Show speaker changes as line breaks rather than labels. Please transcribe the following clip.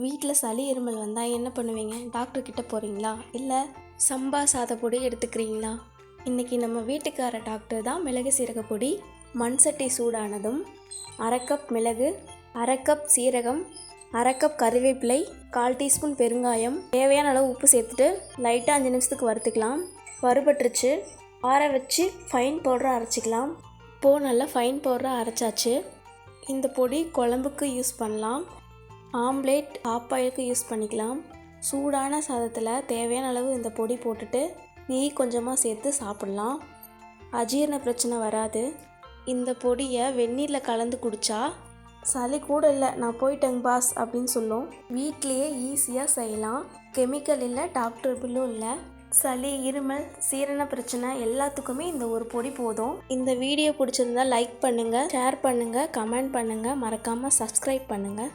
வீட்டில் சளி இருமல் வந்தால் என்ன பண்ணுவீங்க? டாக்டர் கிட்ட போகிறீங்களா? இல்லை சம்பா சாதப்பொடி எடுத்துக்கிறீங்களா? இன்றைக்கி நம்ம வீட்டுக்கார டாக்டர் தான் மிளகு சீரக பொடி. மண் சட்டி சூடானதும் 1/2 கப் மிளகு, 1/2 கப் சீரகம், 1/2 கப் கறிவேப்பிலை, 1/4 டீஸ்பூன் பெருங்காயம், தேவையான அளவு உப்பு சேர்த்துட்டு லைட்டாக 5 நிமிஷத்துக்கு வறுத்துக்கலாம். வறுபட்டுருச்சு, ஆற வச்சு ஃபைன் பவுடராக அரைச்சிக்கலாம். இப்போது நல்லா ஃபைன் பவுடராக அரைச்சாச்சு. இந்த பொடி குழம்புக்கு யூஸ் பண்ணலாம், ஆம்லேட், ஆப்பாயிலுக்கு யூஸ் பண்ணிக்கலாம். சூடான சாதத்தில் தேவையான அளவு இந்த பொடி போட்டுட்டு நெய் கொஞ்சமாக சேர்த்து சாப்பிட்லாம். அஜீரண பிரச்சனை வராது. இந்த பொடியை வெந்நீரில் கலந்து குடித்தா சளி கூட இல்லை, நான் போயிட்டேங்க பாஸ் அப்படின்னு சொல்லும். வீட்லேயே ஈஸியாக செய்யலாம். கெமிக்கல் இல்லை, டாக்டர் பில்லும் இல்லை. சளி, இருமல், சீரண பிரச்சனை எல்லாத்துக்குமே இந்த ஒரு பொடி போதும். இந்த வீடியோ பிடிச்சிருந்தா லைக் பண்ணுங்கள், ஷேர் பண்ணுங்கள், கமெண்ட் பண்ணுங்கள், மறக்காமல் சப்ஸ்கிரைப் பண்ணுங்கள்.